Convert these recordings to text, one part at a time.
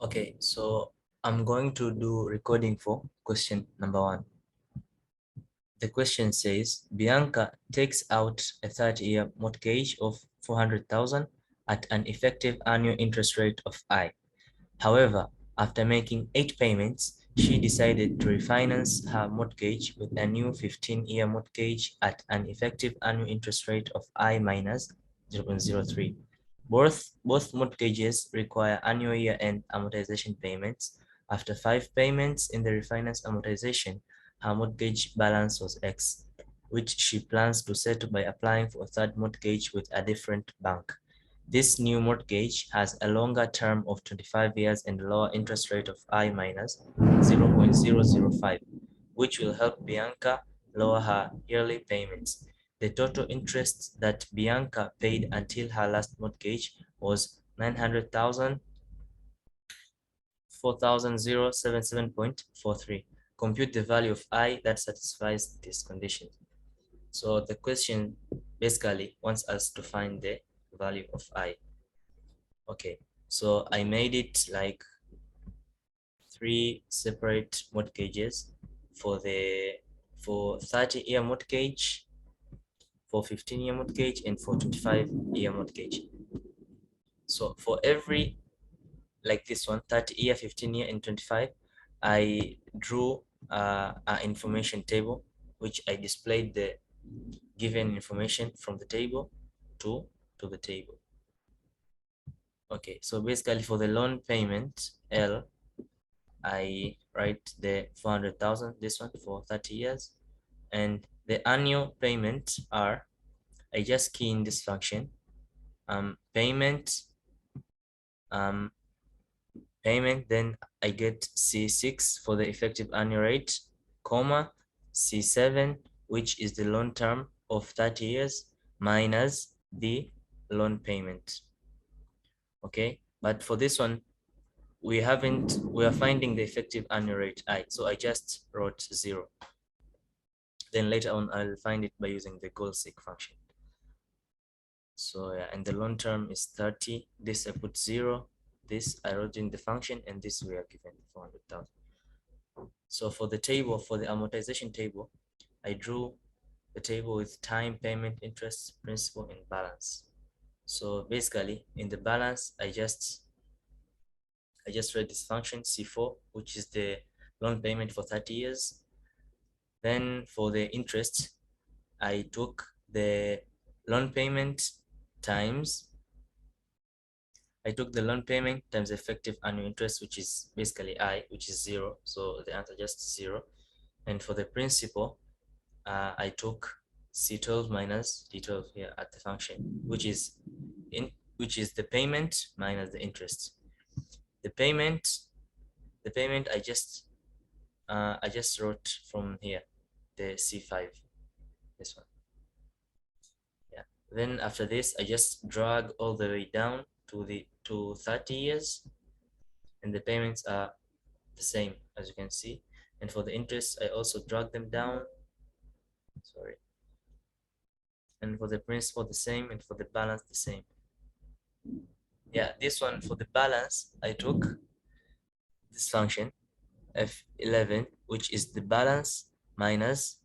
Okay, so I'm going to do recording for question number 1. The question says, Bianca takes out a 30-year mortgage of 400,000 at an effective annual interest rate of I. However, after making 8 payments, she decided to refinance her mortgage with a new 15-year mortgage at an effective annual interest rate of I minus 0.03. Both mortgages require annual year-end amortization payments. After 5 payments in the refinance amortization, her mortgage balance was X, which she plans to settle by applying for a third mortgage with a different bank. This new mortgage has a longer term of 25 years and a lower interest rate of I minus 0.005, which will help Bianca lower her yearly payments. The total interest that Bianca paid until her last mortgage was 900,000, 4,077.43. Compute the value of I that satisfies this condition. So the question basically wants us to find the value of I. Okay, so I made it like 3 separate mortgages for 30-year mortgage, for 15-year mortgage, and for 25-year mortgage. So for every, like this one, 30-year, 15-year, and 25, I drew an information table, which I displayed the given information from the table to the table. Okay, so basically for the loan payment, L, I write the 400,000, this one for 30 years, and the annual payment are, I just key in this function, payment, then I get C6 for the effective annual rate, comma, C7, which is the loan term of 30 years, minus the loan payment. Okay, but for this one, we are finding the effective annual rate I, so I just wrote 0. Then later on I'll find it by using the goal-seek function. So yeah, and the long term is 30. This I put 0, this I wrote in the function, and this we are given 400,000. So for the table, for the amortization table, I drew the table with time, payment, interest, principal, and balance. So basically in the balance, I just read this function C4, which is the loan payment for 30 years. Then for the interest, I took the loan payment times, the loan payment times effective annual interest, which is basically I, which is 0. So the answer just 0. And for the principal, I took C12 minus D12 here at the function, which is the payment minus the interest. The payment I just wrote from here, the C5, this one. Yeah. Then after this, I just drag all the way down to 30 years, and the payments are the same, as you can see. And for the interest, I also drag them down. Sorry. And for the principal, the same, and for the balance, the same. Yeah, this one for the balance, I took this function F11, which is the balance, minus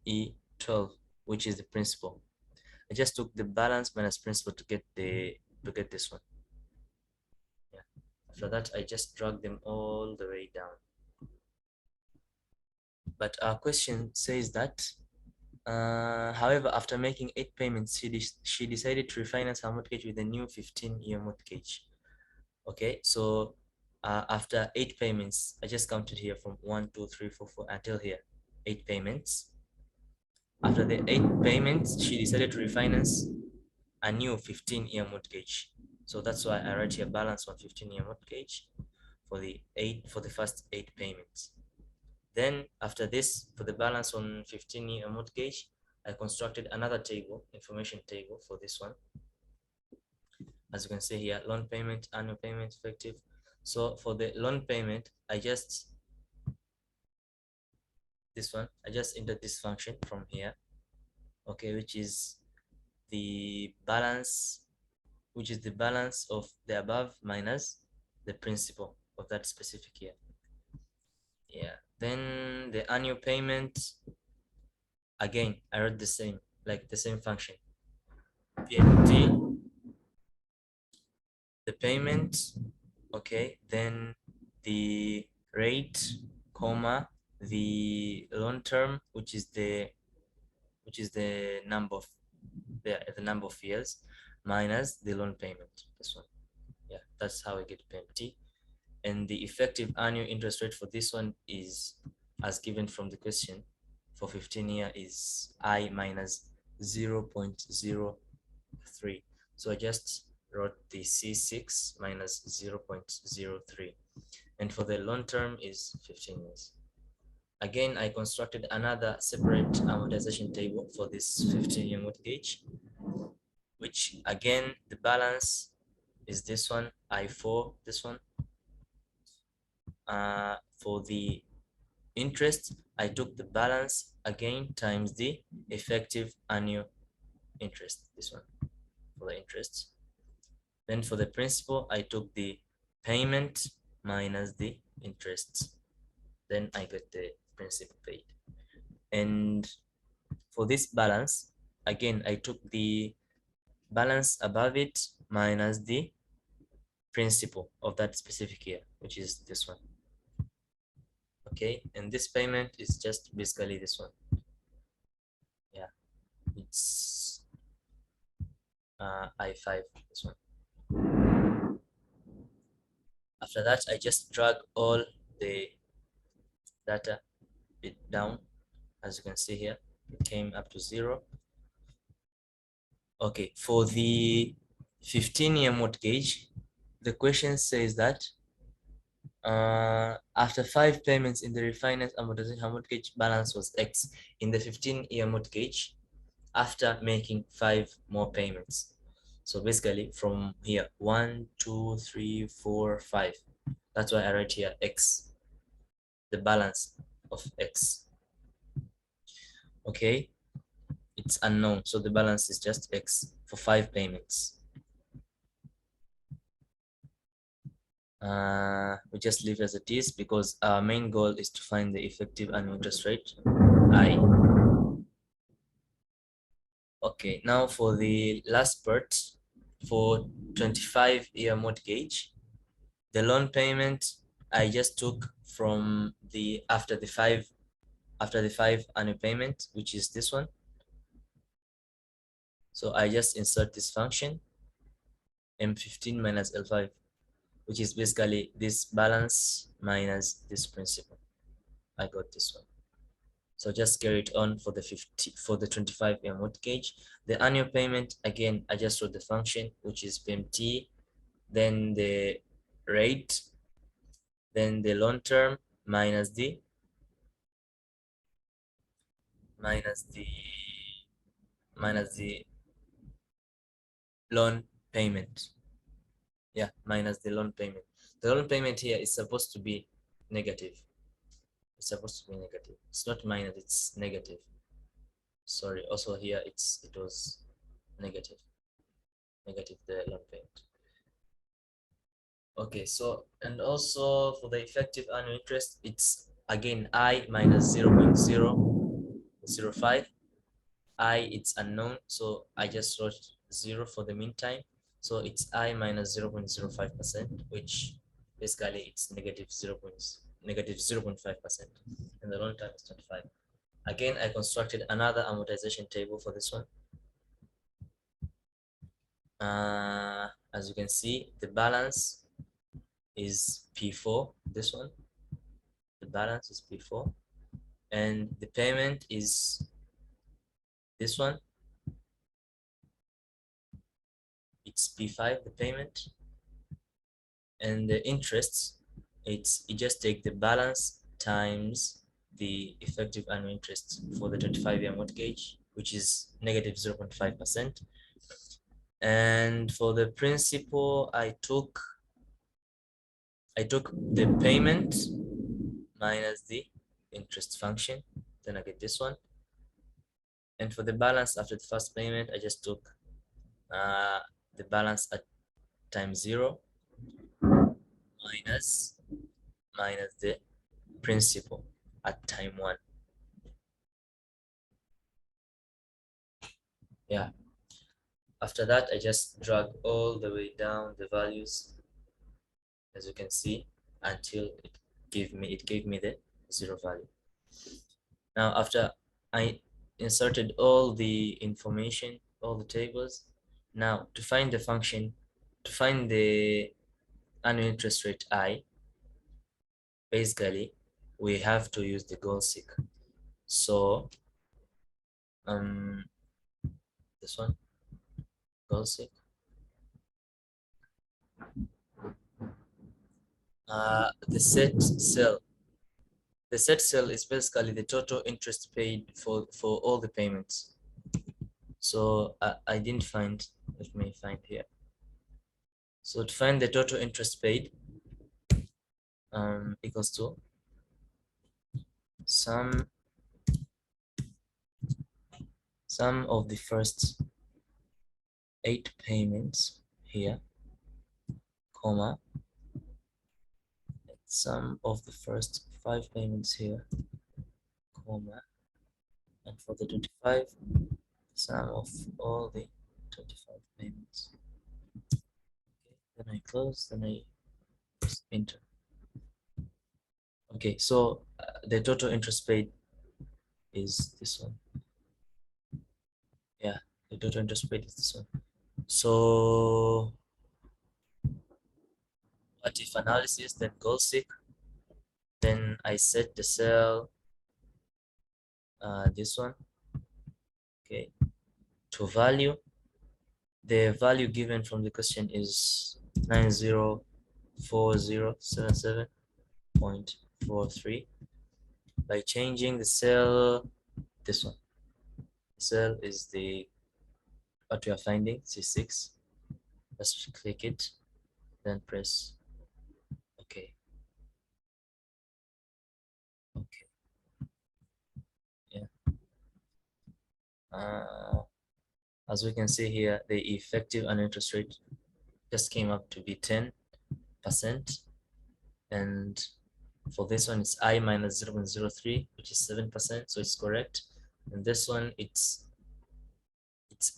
E12, which is the principal. I just took the balance minus principal to get this one. Yeah. After that, I just drag them all the way down. But our question says that, however, after making 8 payments, she decided to refinance her mortgage with a new 15-year mortgage. Okay, so after 8 payments, I just counted here from 1, 2, 3, 4, 4 until here, 8 payments. After the 8 payments, she decided to refinance a new 15-year mortgage. So that's why I write here balance on 15-year mortgage for the first 8 payments. Then after this, for the balance on 15-year mortgage, I constructed another table, information table for this one. As you can see here, loan payment, annual payment, effective. So for the loan payment, I just entered this function from here, okay, which is the balance of the above minus the principal. of that specific year. Yeah, then the annual payment, again I wrote the same, like the same function, PMT, the payment, okay, then the rate, comma, the loan term, which is the number of the number of years, minus the loan payment, this one. Yeah, that's how I get PMT. And the effective annual interest rate for this one is, as given from the question, for 15-year is I minus 0.03. So I just wrote the C6 minus 0.03. And for the long term is 15 years. Again, I constructed another separate amortization table for this 15-year mortgage, which again, the balance is this one, I4, this one. For the interest, I took the balance again times the effective annual interest, this one, for the interest. Then for the principal, I took the payment minus the interest. Then I got the principal paid. And for this balance, again, I took the balance above it minus the principal of that specific year, which is this one. Okay, and this payment is just basically this one. Yeah, it's I5, this one. After that, I just drag all the data bit down. As you can see here, it came up to 0. Okay, for the 15-year mortgage, the question says that after 5 payments in the refinance amortization, mortgage balance was X in the 15-year mortgage after making 5 more payments. So basically from here, 1, 2, 3, 4, 5. That's why I write here X, the balance of X. Okay, it's unknown, so the balance is just X for 5 payments. We just leave as it is because our main goal is to find the effective annual interest rate, I. Okay, now for the last part, for 25-year mortgage, the loan payment I just took from the after the five annual payment, which is this one. So I just insert this function M15 minus L5, which is basically this balance minus this principal. I got this one. So just carry it on for the 25-year mortgage. The annual payment, again, I just wrote the function, which is PMT, then the rate, then the long term minus the loan payment. Yeah, minus the loan payment. The loan payment here is supposed to be negative. It's supposed to be negative. It's not minus, it's negative. Sorry, also here it was negative the loan payment. Okay, so and also for the effective annual interest, it's again I minus 0.005. I, it's unknown, so I just wrote 0 for the meantime. So it's I minus 0.05%, which basically it's negative 0.5%, and the long term is 25. Again, I constructed another amortization table for this one. As you can see, the balance is P4, this one. The balance is P4, and the payment is this one. It's P5, the payment, and the interest, you just take the balance times the effective annual interest for the 25-year mortgage, which is negative 0.5%. And for the principal, I took the payment minus the interest function, then I get this one. And for the balance after the first payment, I just took the balance at times 0 minus minus the principal at time 1. Yeah. After that, I just drag all the way down the values, as you can see, until it gave me the 0 value. Now, after I inserted all the information, all the tables, now to find the function, to find the annual interest rate I, basically we have to use the goal seek. So this one, goal seek. The set cell. The set cell is basically the total interest paid for all the payments. So I didn't find, let me find here. So to find the total interest paid, equals to sum of the first 8 payments here, comma, sum of the first 5 payments here, comma, and for the 25, sum of all the 25 payments. Okay, then I close, then I press enter. Okay, so the total interest paid is this one. Yeah, the total interest paid is this one. So what if analysis, then goal seek, then I set the cell, this one, okay, to value. The value given from the question is 904077.43. By changing the cell, this one, cell is the what we are finding, C6. Let's click it, then press OK. Okay, yeah. As we can see here, the effective annual interest rate just came up to be 10%, and for this one it's I minus 0.03, which is 7%, so it's correct. And this one it's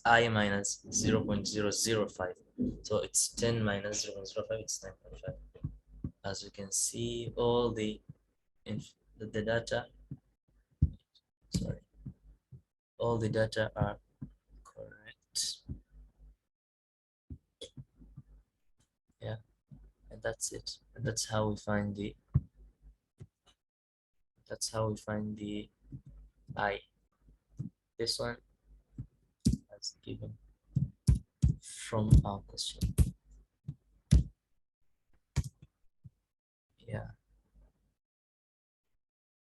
I minus 0.005, so it's 10 minus 0.05, it's 9.5. As you can see, all the data, sorry, all the data are correct. Yeah, and that's it. And that's how we find the I. This one as given from our question. Yeah,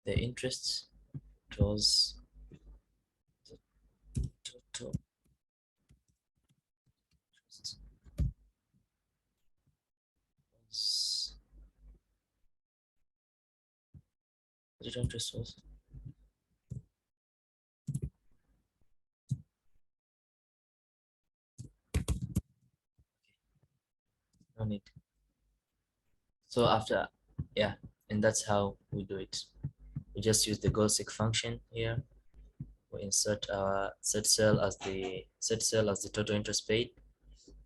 the interest was the total interest was the total interest was no need. So after, yeah, and that's how we do it. We just use the goal seek function here. We insert our set cell as the total interest paid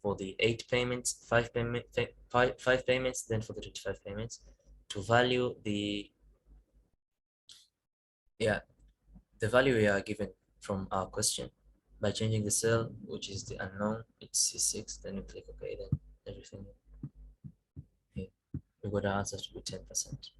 for the 8 payments, 5 payments, then for the 25 payments, to value the value we are given from our question by changing the cell, which is the unknown, it's C6, then you click OK, then everything, okay, we got our answer to be 10%.